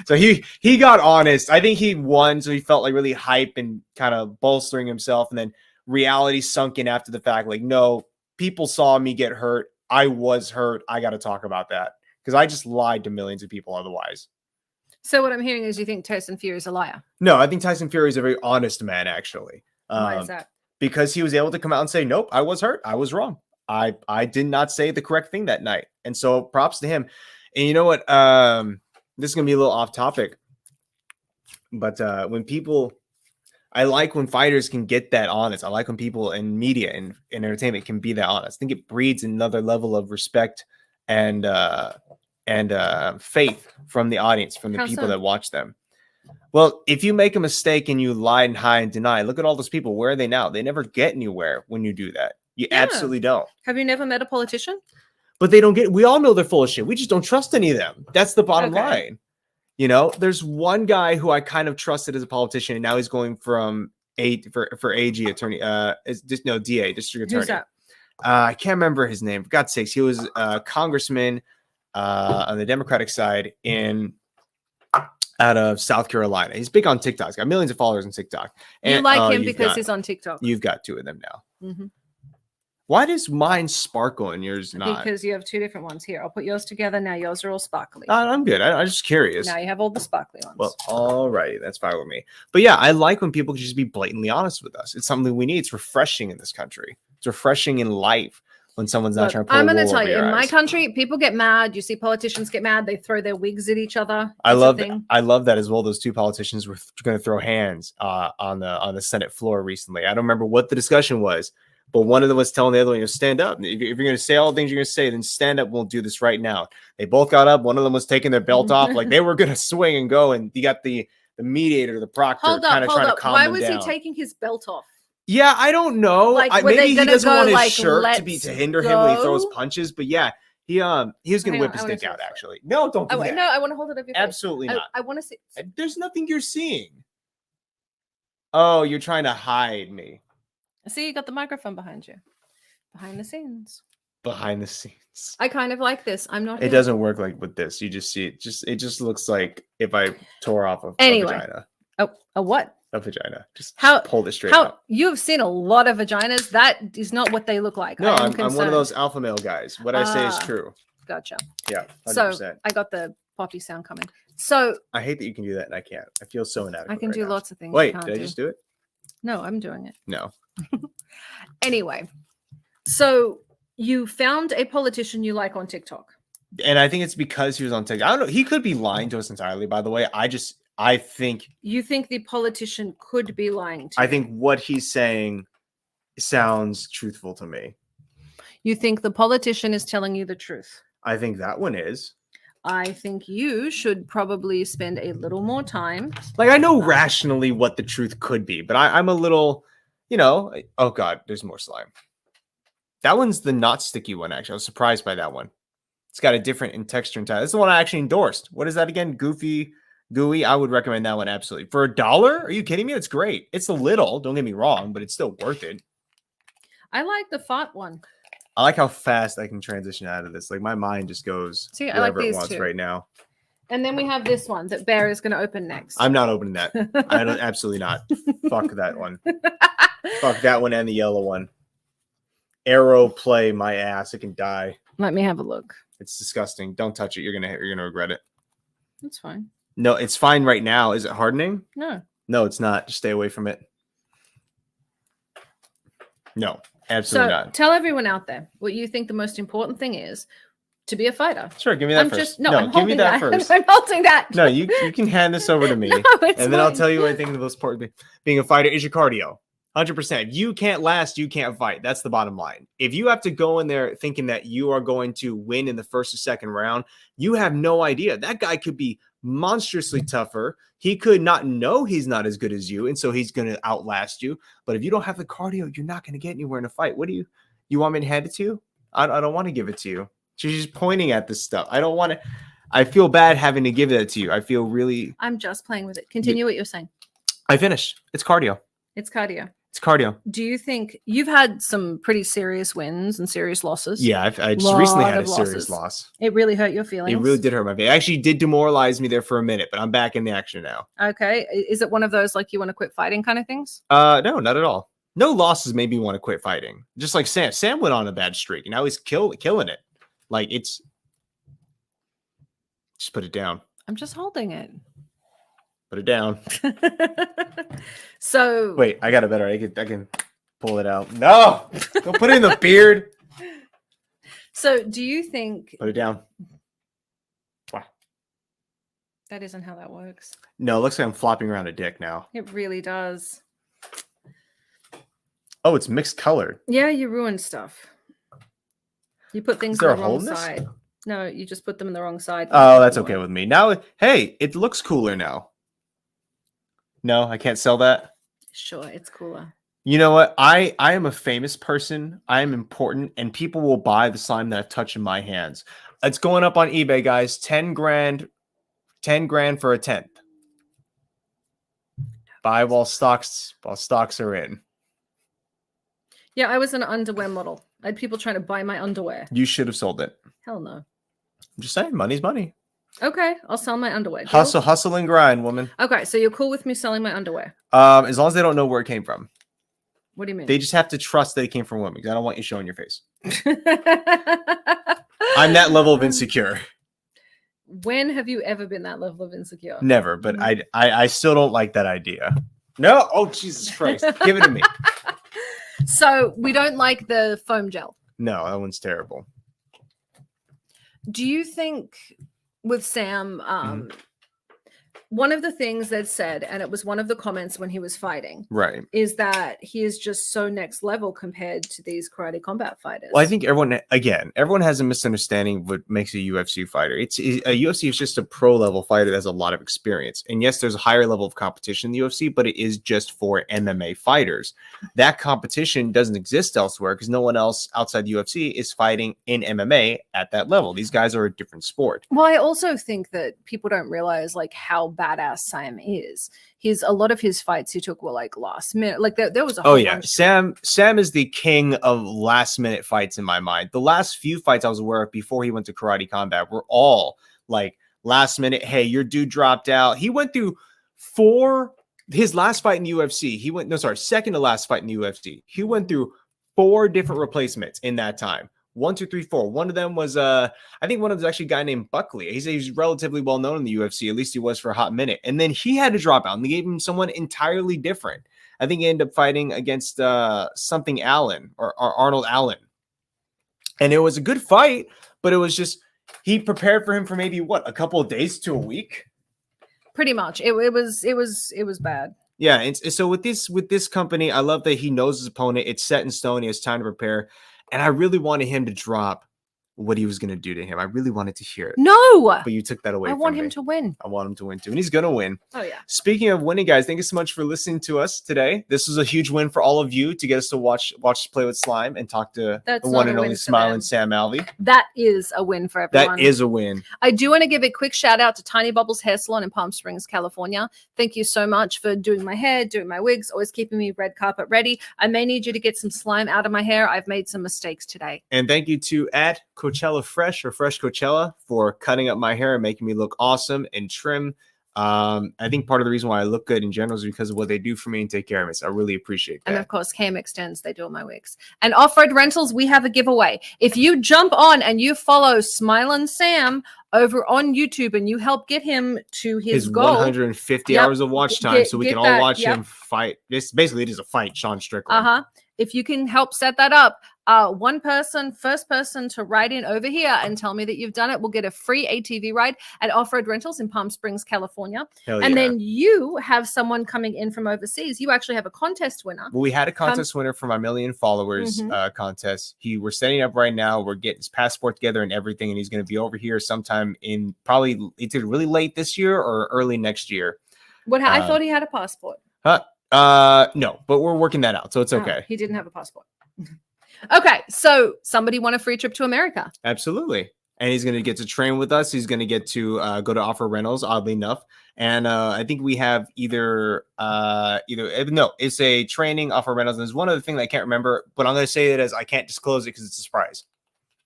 So he got honest. I think he won. So he felt like really hype and kind of bolstering himself. And then reality sunk in after the fact. Like, no, people saw me get hurt. I was hurt. I got to talk about that because I just lied to millions of people otherwise. So what I'm hearing is you think Tyson Fury is a liar. No, I think Tyson Fury is a very honest man, actually. Why is that? Because he was able to come out and say, nope, I was hurt. I was wrong. I did not say the correct thing that night. And so props to him. And you know what? This is going to be a little off topic. But I like when fighters can get that honest. I like when people in media and entertainment can be that honest. I think it breeds another level of respect and faith from the audience, from the How people so? that watch them. Well, if you make a mistake and you lie and hide and deny, look at all those people. Where are they now? They never get anywhere when you do that. You Yeah. absolutely don't. Have you never met a politician? But they don't get, we all know they're full of shit. We just don't trust any of them. That's the bottom Okay. line. You know, there's one guy who I kind of trusted as a politician, and now he's going from for AG attorney, is just no DA, district attorney. Who's that? I can't remember his name. For God's sakes, he was a congressman on the Democratic side out of South Carolina. He's big on TikTok. He's got millions of followers on TikTok. You And, like oh, him you've because got- he's on TikTok. You've got two of them now. Mhm. Why does mine sparkle and yours not? Because you have two different ones here. I'll put yours together. Now yours are all sparkly. I'm good. I'm just curious. Now you have all the sparkly ones. Well, all right, that's fine with me. But yeah, I like when people can just be blatantly honest with us. It's something we need. It's refreshing in this country. It's refreshing in life when someone's not Look, trying to pull I'm a going to wool tell over you, your in my eyes. country, people get mad. You see politicians get mad. They throw their wigs at each other. I It's a love thing. I love that as well. Those two politicians were going to throw hands on the Senate floor recently. I don't remember what the discussion was, but one of them was telling the other one, stand up. If you're going to say all the things you're going to say, then stand up. We'll do this right now. They both got up. One of them was taking their belt off, like they were going to swing and go. And you got the mediator, the proctor, Hold kind up, of hold trying up. to calm Why them was down. he taking his belt off? Yeah, I don't know. Like, were they maybe he gonna doesn't go, want his like, shirt to be let's to hinder him when he throws go? punches. But yeah, he was going to Hang whip on, his I wanna dick see out. this. Actually, no, don't do that. No, I want to hold it up your face. Absolutely not. I want to see. There's nothing you're seeing. Oh, you're trying to hide me See, you got the microphone behind you. Behind the scenes. behind the scenes. I kind of like this. I'm not. It here. doesn't work like with this. You just see it. It just looks like if I tore off Anyway. a vagina. Oh, a what? A vagina. Just How- pull this straight How out. you have seen a lot of vaginas. That is not what they look like. No, I am I'm one concerned. of those alpha male guys. What I say is Ah. true. Gotcha. Yeah, 100%. So I got the poppy sound coming. So I hate that you can do that and I can't. I feel so inadequate. I can right do now. lots of things. you Wait, can't did I do. just do it? No, I'm doing it. No. Anyway, so you found a politician you like on TikTok. And I think it's because he was on TikTok. I don't know. He could be lying to us entirely, by the way. I think You think the politician could be lying to I you. think what he's saying sounds truthful to me. You think the politician is telling you the truth. I think that one is. I think you should probably spend a little more time. Like, I know rationally what the truth could be, but I'm a little, oh God, there's more slime. That one's the not sticky one, actually. I was surprised by that one. It's got a different in texture and type. This is the one I actually endorsed. What is that again? Goofy, gooey. I would recommend that one absolutely. For $1? Are you kidding me? It's great. It's a little, don't get me wrong, but it's still worth it. I like the fart one. I like how fast I can transition out of this. Like, my mind just goes wherever it wants right now. And then we have this one that Bear is going to open next. I'm not opening that. I don't. Absolutely not. Fuck that one. Fuck that one and the yellow one. Arrow play my ass. It can die. Let me have a look. It's disgusting. Don't touch it. You're gonna regret it. That's fine. No, it's fine right now. Is it hardening? No, it's not. Just stay away from it. No, absolutely not. Tell everyone out there what you think the most important thing is to be a fighter. Sure, give me that first. I'm give me that first. first. I'm holding that. No, you can hand this over to me, and then I'll tell you what I think the most important being a fighter is your cardio. 100%. If you can't last, you can't fight. That's the bottom line. If you have to go in there thinking that you are going to win in the first or second round, you have no idea. That guy could be monstrously tougher. He could not know he's not as good as you, and so he's going to outlast you. But if you don't have the cardio, you're not going to get anywhere in a fight. What do you want me to hand it to you? I don't want to give it to you. She's just pointing at this stuff. I don't want to. I feel bad having to give that to you. I feel really. I'm just playing with it. Continue what you're saying. I finished. It's cardio. It's cardio. It's cardio. Do you think you've had some pretty serious wins and serious losses? Yeah, I just recently had a serious loss. It really hurt your feelings? It really did hurt my feelings. It actually did demoralize me there for a minute, but I'm back in the action now. Okay. Is it one of those like you want to quit fighting kind of things? No, not at all. No losses made me want to quit fighting. Just like Sam. Sam went on a bad streak, and now he's killing it. Like, it's... Just put it down. I'm just holding it. Put it down. So wait, I got it better. I can pull it out. No, don't put it in the beard. So do you think? Put it down. Wow. That isn't how that works. No, it looks like I'm flopping around a dick now. It really does. Oh, it's mixed colored. Yeah, you ruined stuff. You put things on the wrong side. No, you just put them in the wrong side. Oh, that's okay with me. Now, hey, it looks cooler now. No, I can't sell that. Sure, it's cooler. You know what? I am a famous person. I am important, and people will buy the slime that I've touched in my hands. It's going up on eBay, guys. 10 grand for a 10th. Buy while stocks are in. Yeah, I was an underwear model. I had people trying to buy my underwear. You should have sold it. Hell no. I'm just saying, money's money. Okay, I'll sell my underwear. Hustle and grind, woman. Okay, so you're cool with me selling my underwear? As long as they don't know where it came from. What do you mean? They just have to trust that it came from women, because I don't want you showing your face. I'm that level of insecure. When have you ever been that level of insecure? Never, but I still don't like that idea. No, oh Jesus Christ. Give it to me. So we don't like the foam gel. No, that one's terrible. Do you think with Sam, one of the things they'd said, and it was one of the comments when he was fighting, right, is that he is just so next level compared to these karate combat fighters. Well, I think everyone has a misunderstanding of what makes a UFC fighter. A UFC is just a pro level fighter that has a lot of experience. And yes, there's a higher level of competition in the UFC, but it is just for MMA fighters. That competition doesn't exist elsewhere because no one else outside the UFC is fighting in MMA at that level. These guys are a different sport. Well, I also think that people don't realize like how badass Sam is. A lot of his fights he took were like last minute. Like there was a whole bunch. Sam is the king of last minute fights in my mind. The last few fights I was aware of before he went to karate combat were all like last minute. Hey, your dude dropped out. He went through his last fight in the UFC. Second to last fight in the UFC. He went through 4 different replacements in that time. 1, 2, 3, 4. One of them was I think one of them was actually a guy named Buckley. He's relatively well known in the UFC. At least he was for a hot minute. And then he had to drop out, and they gave him someone entirely different. I think he ended up fighting against something Allen or Arnold Allen. And it was a good fight, but it was just he prepared for him for maybe a couple of days to a week. Pretty much. It was bad. Yeah, and so with this company, I love that he knows his opponent. It's set in stone. He has time to prepare. And I really wanted him to drop what he was going to do to him. I really wanted to hear it. No, But you took that away I from want me. him to win. I want him to win too. And he's going to win. Oh, yeah. Speaking of winning, guys, thank you so much for listening to us today. This was a huge win for all of you to get us to watch Play with Slime and talk to That's the one not and a only win for smiling them. Sam Alvey. That is a win for everyone. That is a win. I do want to give a quick shout out to Tiny Bubbles Hair Salon in Palm Springs, California. Thank you so much for doing my hair, doing my wigs, always keeping me red carpet ready. I may need you to get some slime out of my hair. I've made some mistakes today. And thank you to @Coachella Fresh or Fresh Coachella for cutting up my hair and making me look awesome and trim. I think part of the reason why I look good in general is because of what they do for me and take care of me. So I really appreciate that. And of course, KM Extends, they do all my wigs. And Off-Road Rentals, we have a giveaway. If you jump on and you follow Smilin' Sam over on YouTube and you help get him to his goal. 150 Yep. hours of watch time so we Get can all that, watch yep. him fight. This basically it is a fight, Sean Strickland. Uh-huh. If you can help set that up, first person to write in over here and tell me that you've done it will get a free ATV ride at Off-Road Rentals in Palm Springs, California. Hell And yeah. then you have someone coming in from overseas. You actually have a contest winner. Well, we had a contest winner for my million followers contest. We're setting up right now. We're getting his passport together and everything, and he's going to be over here sometime in probably either really late this year or early next year. I thought he had a passport. No, but we're working that out, so it's okay. Oh, he didn't have a passport. Okay, so somebody won a free trip to America. Absolutely. And he's going to get to train with us. He's going to get to go to Offer Rentals, oddly enough. And I think we have it's a training Offer Rentals. And there's one other thing that I can't remember, but I'm going to say it as I can't disclose it because it's a surprise.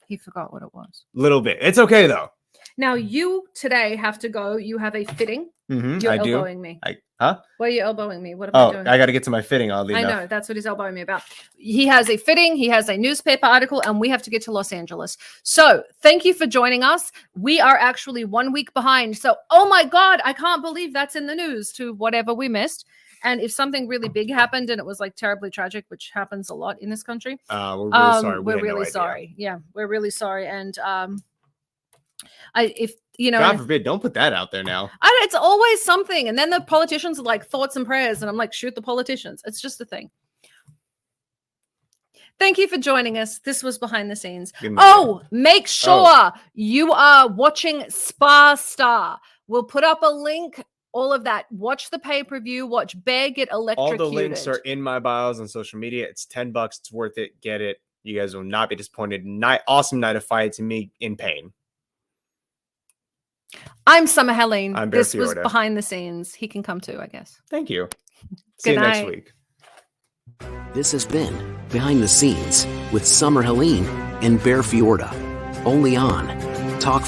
He forgot what it was. Little bit. It's okay, though. Now, you today have to go. You have a fitting. You're I do. elbowing me. Huh? Why are you elbowing me? What am I doing? I got to get to my fitting, oddly I enough. know. That's what he's elbowing me about. He has a fitting. He has a newspaper article, and we have to get to Los Angeles. So thank you for joining us. We are actually 1 week behind. So, oh my God, I can't believe that's in the news to whatever we missed. And if something really big happened and it was like terribly tragic, which happens a lot in this country, We're really sorry. We're really sorry. Yeah, we're really sorry. And God forbid, don't put that out there now. it's always something. And then the politicians are like thoughts and prayers. And I'm like, shoot the politicians. It's just a thing. Thank you for joining us. This was Behind the Scenes. Make sure you are watching Spa Star. We'll put up a link. All of that. Watch the pay-per-view. Watch Bear get electrocuted. All the links are in my bios on social media. It's $10. It's worth it. Get it. You guys will not be disappointed. Awesome night of fights and me in pain. I'm Summer Helene. I'm Bear This was Fiorda. Behind the Scenes. He can come too, I guess. Thank you. See you Good next night. week. This has been Behind the Scenes with Summer Helene and Bear Fiorda. Only on Talk